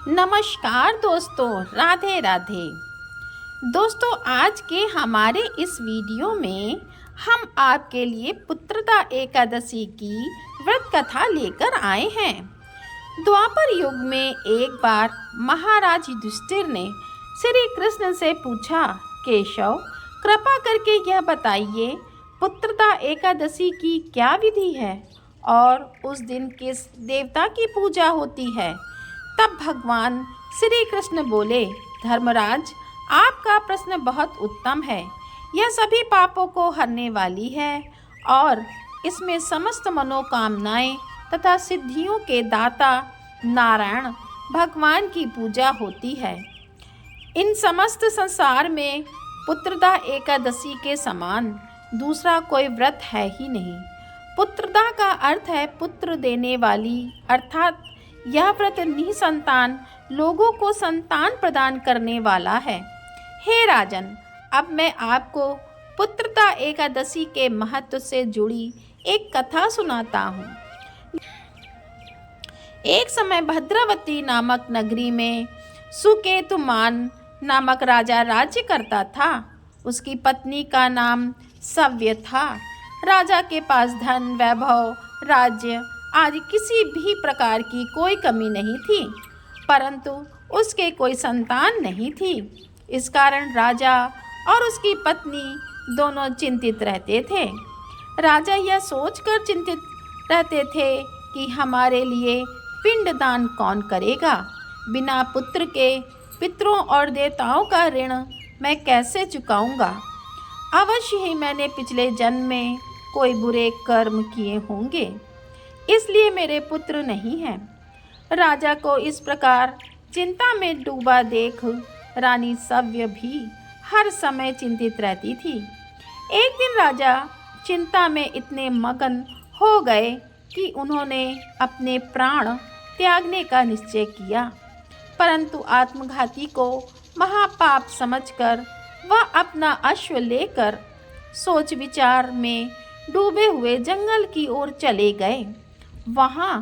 नमस्कार दोस्तों, राधे राधे। दोस्तों, आज के हमारे इस वीडियो में हम आपके लिए पुत्रदा एकादशी की व्रत कथा लेकर आए हैं। द्वापर युग में एक बार महाराज युधिष्ठिर ने श्री कृष्ण से पूछा, केशव, कृपा करके यह बताइए, पुत्रदा एकादशी की क्या विधि है और उस दिन किस देवता की पूजा होती है। तब भगवान श्री कृष्ण बोले, धर्मराज, आपका प्रश्न बहुत उत्तम है। यह सभी पापों को हरने वाली है और इसमें समस्त मनोकामनाएं तथा सिद्धियों के दाता नारायण भगवान की पूजा होती है। इन समस्त संसार में पुत्रदा एकादशी के समान दूसरा कोई व्रत है ही नहीं। पुत्रदा का अर्थ है पुत्र देने वाली, अर्थात यह व्रत निसंतान लोगों को संतान प्रदान करने वाला है। हे राजन, अब मैं आपको पुत्रदा एकादशी के महत्व से जुड़ी एक कथा सुनाता हूँ। एक समय भद्रावती नामक नगरी में सुकेतुमान नामक राजा राज्य करता था। उसकी पत्नी का नाम सव्य था। राजा के पास धन, वैभव, राज्य आदि किसी भी प्रकार की कोई कमी नहीं थी, परंतु उसके कोई संतान नहीं थी। इस कारण राजा और उसकी पत्नी दोनों चिंतित रहते थे। राजा यह सोचकर चिंतित रहते थे कि हमारे लिए पिंडदान कौन करेगा। बिना पुत्र के पितरों और देवताओं का ऋण मैं कैसे चुकाऊंगा। अवश्य ही मैंने पिछले जन्म में कोई बुरे कर्म किए होंगे, इसलिए मेरे पुत्र नहीं हैं। राजा को इस प्रकार चिंता में डूबा देख रानी सव्य भी हर समय चिंतित रहती थी। एक दिन राजा चिंता में इतने मगन हो गए कि उन्होंने अपने प्राण त्यागने का निश्चय किया, परंतु आत्मघाती को महापाप समझकर वह अपना अश्व लेकर सोच विचार में डूबे हुए जंगल की ओर चले गए। वहाँ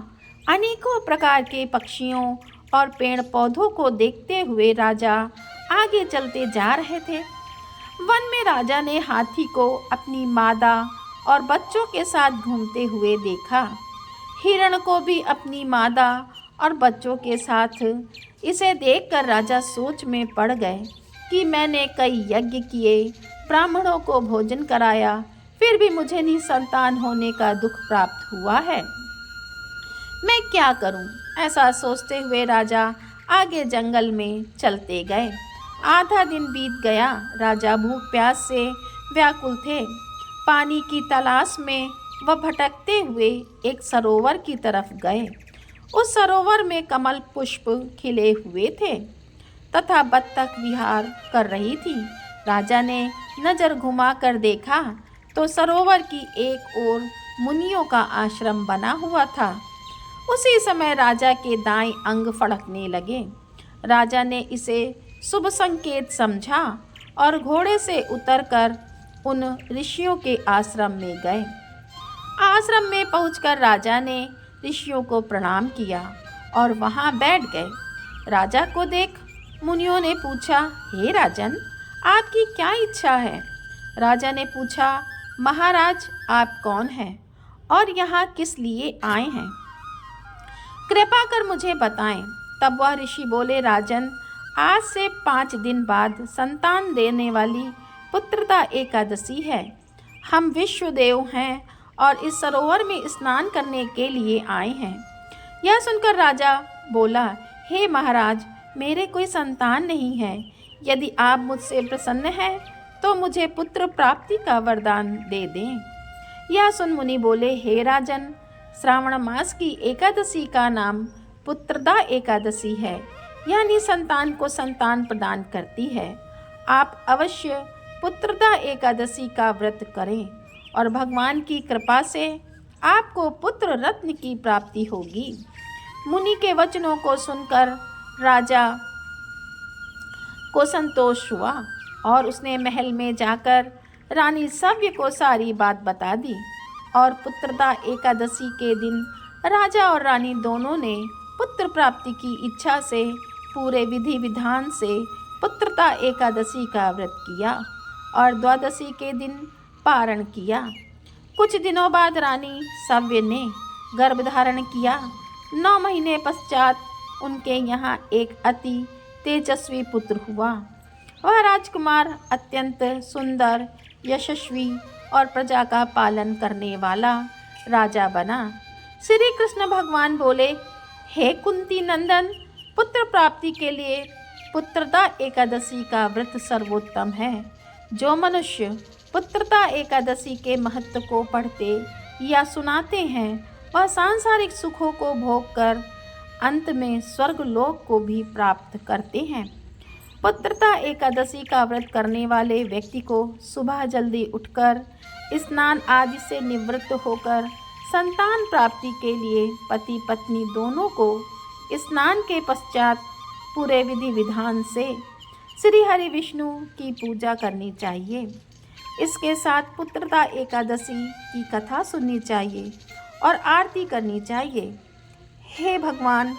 अनेकों प्रकार के पक्षियों और पेड़ पौधों को देखते हुए राजा आगे चलते जा रहे थे। वन में राजा ने हाथी को अपनी मादा और बच्चों के साथ घूमते हुए देखा। हिरण को भी अपनी मादा और बच्चों के साथ। इसे देखकर राजा सोच में पड़ गए कि मैंने कई यज्ञ किए, ब्राह्मणों को भोजन कराया, फिर भी मुझे निसंतान होने का दुख प्राप्त हुआ है। मैं क्या करूं? ऐसा सोचते हुए राजा आगे जंगल में चलते गए। आधा दिन बीत गया। राजा भूख प्यास से व्याकुल थे। पानी की तलाश में वह भटकते हुए एक सरोवर की तरफ गए। उस सरोवर में कमल पुष्प खिले हुए थे तथा बत्तख विहार कर रही थी। राजा ने नजर घुमाकर देखा तो सरोवर की एक ओर मुनियों का आश्रम बना हुआ था। उसी समय राजा के दाएं अंग फड़कने लगे। राजा ने इसे शुभ संकेत समझा और घोड़े से उतरकर उन ऋषियों के आश्रम में गए। आश्रम में पहुंचकर राजा ने ऋषियों को प्रणाम किया और वहां बैठ गए। राजा को देख मुनियों ने पूछा, हे राजन, आपकी क्या इच्छा है? राजा ने पूछा, महाराज, आप कौन हैं और यहाँ किस लिए आए हैं? कृपा कर मुझे बताएं। तब वह ऋषि बोले, राजन, आज से 5 दिन बाद संतान देने वाली पुत्रदा एकादशी है। हम विश्वदेव हैं और इस सरोवर में स्नान करने के लिए आए हैं। यह सुनकर राजा बोला, हे महाराज, मेरे कोई संतान नहीं है। यदि आप मुझसे प्रसन्न हैं तो मुझे पुत्र प्राप्ति का वरदान दे दें। यह सुन मुनि बोले, हे राजन, श्रावण मास की एकादशी का नाम पुत्रदा एकादशी है। यह निसंतान को संतान प्रदान करती है। आप अवश्य पुत्रदा एकादशी का व्रत करें और भगवान की कृपा से आपको पुत्र रत्न की प्राप्ति होगी। मुनि के वचनों को सुनकर राजा को संतोष हुआ और उसने महल में जाकर रानी सव्य को सारी बात बता दी। और पुत्रदा एकादशी के दिन राजा और रानी दोनों ने पुत्र प्राप्ति की इच्छा से पूरे विधि विधान से पुत्रदा एकादशी का व्रत किया और द्वादशी के दिन पारण किया। कुछ दिनों बाद रानी सव्य ने गर्भ धारण किया। 9 महीने पश्चात उनके यहाँ एक अति तेजस्वी पुत्र हुआ। वह राजकुमार अत्यंत सुंदर, यशस्वी और प्रजा का पालन करने वाला राजा बना। श्री कृष्ण भगवान बोले, हे कुंती नंदन, पुत्र प्राप्ति के लिए पुत्रदा एकादशी का व्रत सर्वोत्तम है। जो मनुष्य पुत्रदा एकादशी के महत्व को पढ़ते या सुनाते हैं वह सांसारिक सुखों को भोग कर अंत में स्वर्ग लोक को भी प्राप्त करते हैं। पुत्रदा एकादशी का व्रत करने वाले व्यक्ति को सुबह जल्दी उठकर स्नान आदि से निवृत्त होकर संतान प्राप्ति के लिए पति पत्नी दोनों को स्नान के पश्चात पूरे विधि विधान से श्री हरि विष्णु की पूजा करनी चाहिए। इसके साथ पुत्रदा एकादशी की कथा सुननी चाहिए और आरती करनी चाहिए। हे भगवान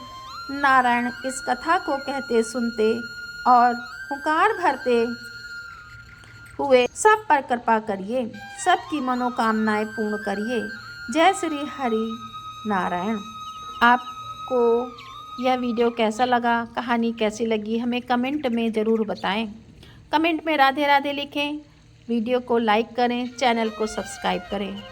नारायण, इस कथा को कहते सुनते और हुंकार भरते हुए सब पर कृपा करिए, सबकी मनोकामनाएं पूर्ण करिए। जय श्री हरि नारायण। आपको यह वीडियो कैसा लगा, कहानी कैसी लगी, हमें कमेंट में ज़रूर बताएं। कमेंट में राधे राधे लिखें, वीडियो को लाइक करें, चैनल को सब्सक्राइब करें।